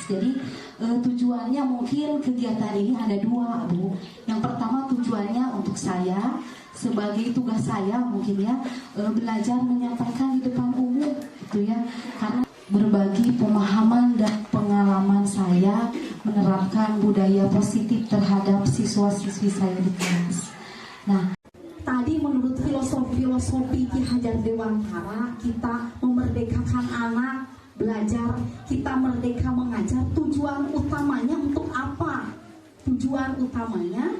Jadi tujuannya mungkin kegiatan ini ada dua, Bu. Yang pertama tujuannya untuk saya sebagai tugas saya mungkin ya, belajar menyampaikan di depan umum gitu ya, karena berbagi pemahaman dan pengalaman saya menerapkan budaya positif terhadap siswa-siswi saya di kelas. Nah, tadi menurut filosofi Ki Hajar Dewantara, kita memerdekakan anak, belajar, kita merdeka mengajar. Tujuan utamanya untuk apa? Tujuan utamanya,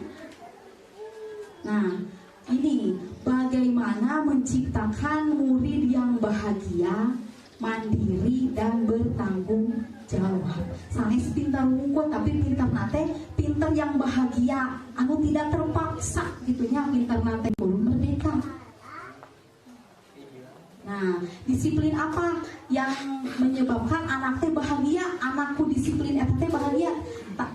nah ini bagaimana menciptakan murid yang bahagia, mandiri dan bertanggung jawab. Sanes pintar unggul tapi pintar nate, pintar yang bahagia, anu tidak terpaksa gitunya, pintar nate belum merdeka. Nah, disiplin apa yang menyebabkan anak teh bahagia? Anakku disiplin eta teh bahagia.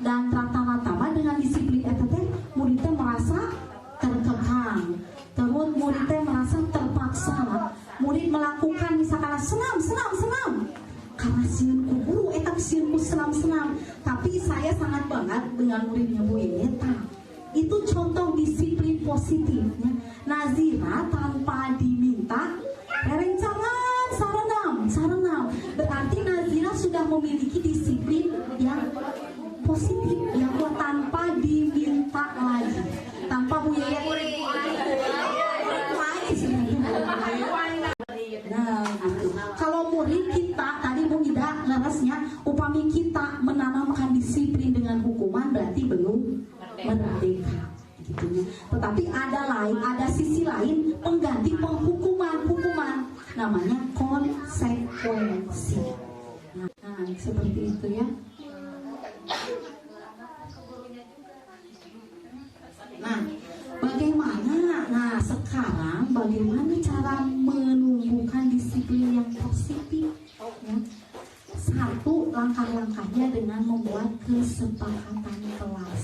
Dan rata-rata dengan disiplin eta teh murid teh merasa terkekang. Terus murid teh merasa terpaksa. Murid melakukan misalkan senam. Karena sieun ku guru eta sieun ku senam. Tapi saya sangat banget dengan muridnya Bu Yeta. Itu contoh disiplin positifnya. Nazira tanpa diminta rencangan sarenam. Berarti Nazira sudah memiliki disiplin yang positif, yang tanpa diminta lagi, tanpa Bu Yaya. Nah, kalau murid kita tadi Bu Ida lerasnya, upami kita menanamkan disiplin dengan hukuman berarti belum merdeka. Gitu. Tetapi ada sisi lain pengganti hukuman namanya konsekuensi. Nah, seperti itu ya. Nah, sekarang bagaimana cara menumbuhkan disiplin yang positif? Ya. Satu, langkah-langkahnya dengan membuat kesepakatan kelas.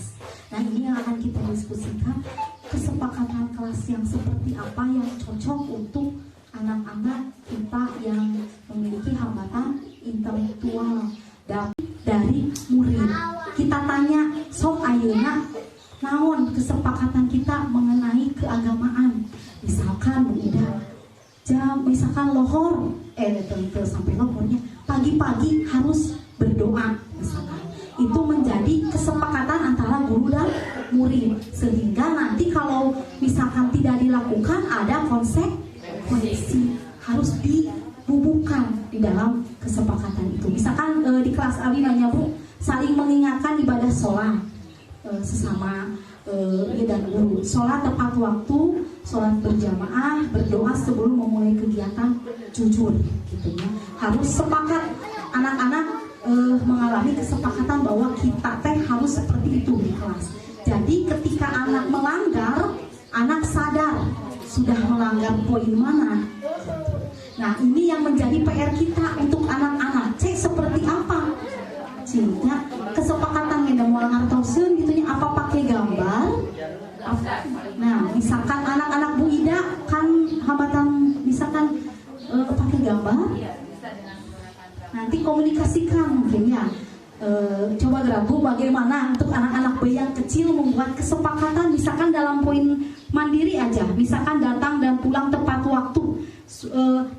Nah, ini yang akan kita diskusikan, kesepakatan kelas yang seperti apa yang cocok untuk anak-anak kita yang memiliki hambatan intelektual dari murid. Kita tanya, sok ayeuna naon kesepakatan kita mengenai keagamaan. Misalkan Bu Ida, misalkan lohor, tentu sampai lohornya pagi-pagi harus berdoa misalkan. Itu menjadi kesepakatan antara guru dan murid, sehingga nanti kalau misalkan tidak dilakukan ada konsekuensi, harus dibubuhkan di dalam kesepakatan itu. Misalkan di kelas Ali nanya Bu, saling mengingatkan ibadah sholat sesama dan guru, sholat tepat waktu, sholat berjamaah, berdoa sebelum memulai kegiatan, jujur gitu ya. Harus sepakat, anak-anak mengalami kesepakatan bahwa kita teh harus seperti itu di kelas. Jadi ketika anak melanggar, anak sadar sudah melanggar poin mana. Nah, ini yang menjadi PR kita untuk anak-anak. Cek seperti apa? Sehingga kesepakatan yang mau ngartoseun gitunya, apa pakai gambar? Nah, misalkan anak-anak Bu Ida kan hambatan misalkan pakai gambar. Nanti komunikasikan mungkin ya. Coba gerabu bagaimana untuk anak-anak bayi yang kecil membuat kesepakatan misalkan dalam poin mandiri aja, misalkan datang dan pulang tepat waktu.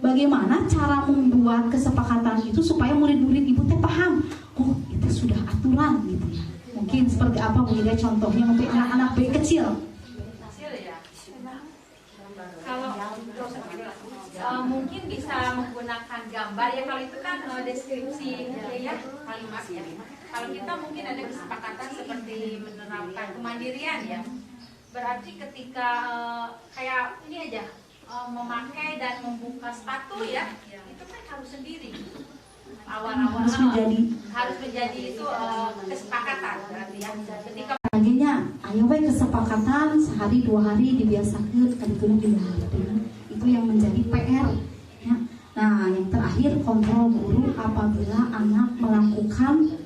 Bagaimana cara membuat kesepakatan itu supaya murid-murid ibu teh paham, oh itu sudah aturan gitu ya. Mungkin seperti apa Bu Ida contohnya untuk anak-anak bayi kecil? Kalau mungkin bisa menggunakan gambar ya, kalau itu kan deskripsi ya kalimat ya. Kalau kita mungkin ada kesepakatan seperti menerapkan kemandirian ya. Berarti ketika kayak ini aja memakai dan membuka sepatu ya, itu kan harus sendiri. Awal-awal harus menjadi itu kesepakatan berarti ya. Ketika akhirnya ayo we kesepakatan sehari 2 hari dibiasakan kadang itu yang menjadi PR ya. Nah, yang terakhir kontrol guru apabila anak melakukan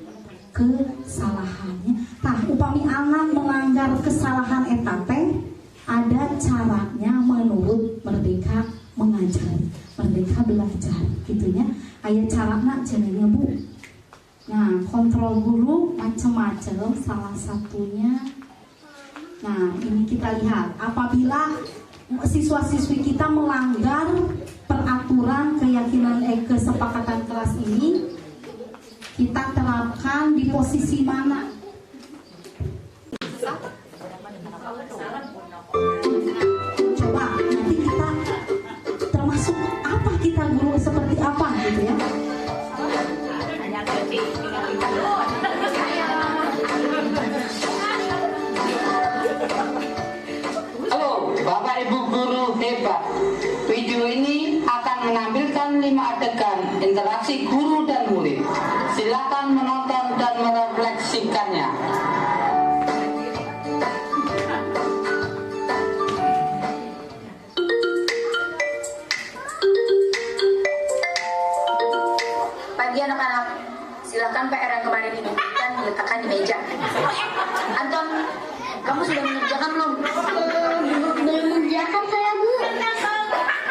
kesalahannya. Nah, upami anak melanggar kesalahan etate, ada caranya menurut Merdeka Mengajar, Merdeka Belajar gitunya. Aya carana cenanya Bu. Nah, kontrol guru macam-macam, salah satunya, nah ini kita lihat, apabila siswa-siswi kita melanggar peraturan keyakinan kesepakatan kelas ini, kita terapkan di posisi mana? Coba nanti kita termasuk apa, kita guru seperti apa gitu ya. Halo, Bapak Ibu guru hebat. Video ini akan menampilkan 5 adegan interaksi guru dan murid. Silakan menonton dan merefleksikannya. Pagi anak-anak, silakan PR yang kemarin diberikan diletakkan di meja. Anton, kamu sudah mengerjakan belum? Belum mengerjakan saya, Bu.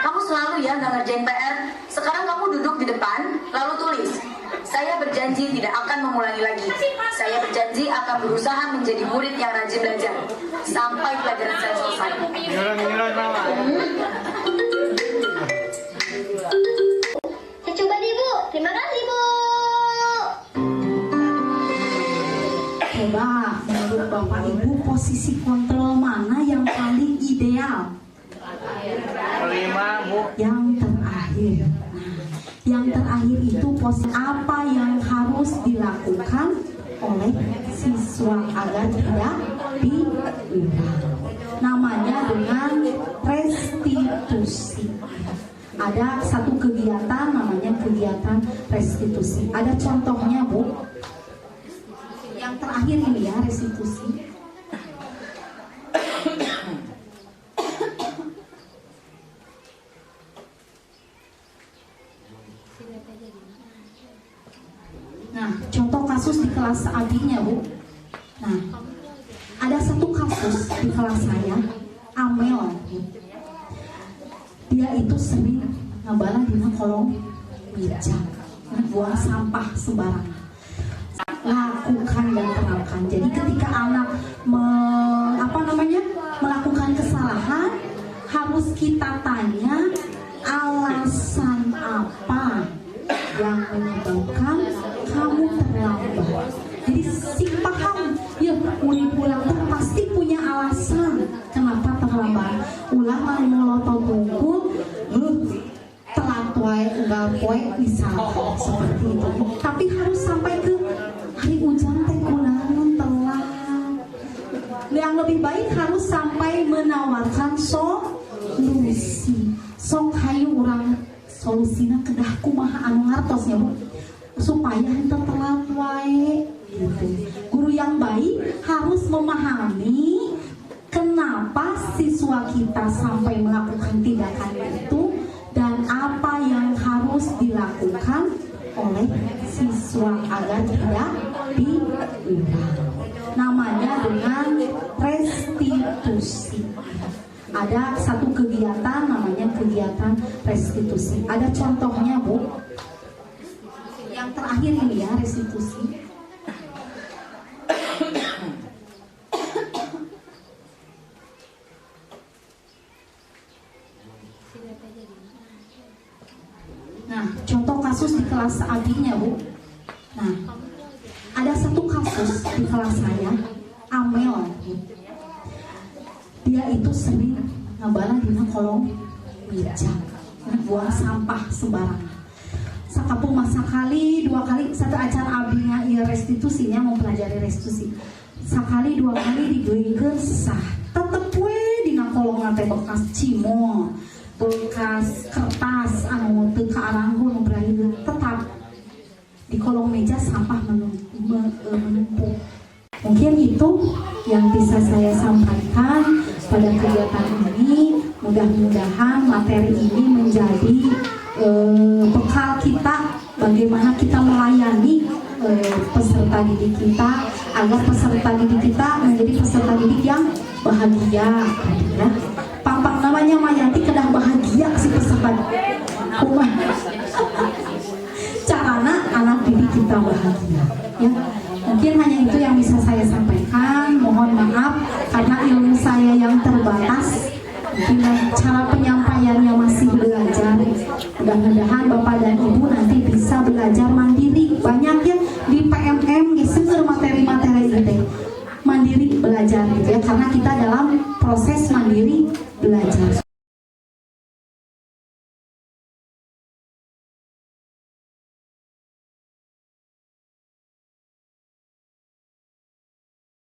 Kamu selalu ya nggak ngerjain PR. Sekarang kamu duduk di depan, lalu tulis. Saya berjanji tidak akan mengulangi lagi. Saya berjanji akan berusaha menjadi murid yang rajin belajar sampai pelajaran saya selesai. Saya coba deh, Bu. Terima kasih, Bu. Coba menurut Bapak Ibu posisi kontrol mana yang paling ideal? Kelima, Bu. Yang terakhir. Nah, yang terakhir itu posisi apa yang harus dilakukan oleh siswa agar tidak diulang. Namanya dengan restitusi. Ada satu kegiatan namanya kegiatan restitusi. Ada contohnya, Bu. Yang terakhir ini ya, restitusi. Nah, contoh kasus di kelas adiknya, Bu. Nah, ada satu kasus di kelas saya, Amel. Bu. Dia itu sering ngebalah di kolong meja, buang sampah sembarangan. Lakukan dan terapkan. Jadi ketika anak melakukan kesalahan, harus kita tanya alasan apa yang menyebabkan kamu terlambat. Jadi si paham, ya murid pulang tuh pasti punya alasan kenapa terlambat. Ulah molotov bungkul, telat wae enggak poe misalnya seperti itu. Tapi harus sampai ke hari hujan teh kunaon telat. Yang lebih baik harus sampai menawarkan solusi. Sok hayu urang solusina kedah kumaha anu ngartosnya, Bu, supaya henteu telat wae gitu. Guru yang baik harus memahami kenapa siswa kita sampai melakukan tindakan itu dan apa yang harus dilakukan oleh siswa agar tidak diulang. Namanya dengan restitusi. Ada satu kegiatan namanya kegiatan restitusi. Ada contohnya, Bu. Yang terakhir ini ya, restitusi. Nah, contoh kasus di kelas adiknya, Bu. Nah, ada satu kasus di kelas saya, Amel. Bu. Dia itu sering ngebalah di kolong meja, buang sampah sembarangan. Sakapu masa kali, 2 kali, satu acara abinya ya restitusinya, mempelajari restitusi. Sekali 2 kali digeuingkeun sah. Tetep we dina kolongan teh bekas cimol, bekas kertas anu teu kaarangkeun berakhir, tetap di kolong meja sampah menumpuk. Mungkin itu yang bisa saya sampaikan pada kegiatan ini. Mudah-mudahan materi ini menjadi bekal kita bagaimana kita melayani peserta didik kita, agar peserta didik kita menjadi peserta didik yang bahagia ya. Pampang namanya Mayanti kedah bahagia si peserta. Carana anak didik kita bahagia. Ya, mungkin hanya itu yang bisa saya sampaikan. Mohon maaf karena ilmu saya yang terbatas. Mungkin cara penyampaiannya masih belajar. Mudah-mudahan Bapak dan Ibu nanti bisa belajar mandiri. Banyak ya di PMM seger materi-materi itu mandiri belajar gitu ya, karena kita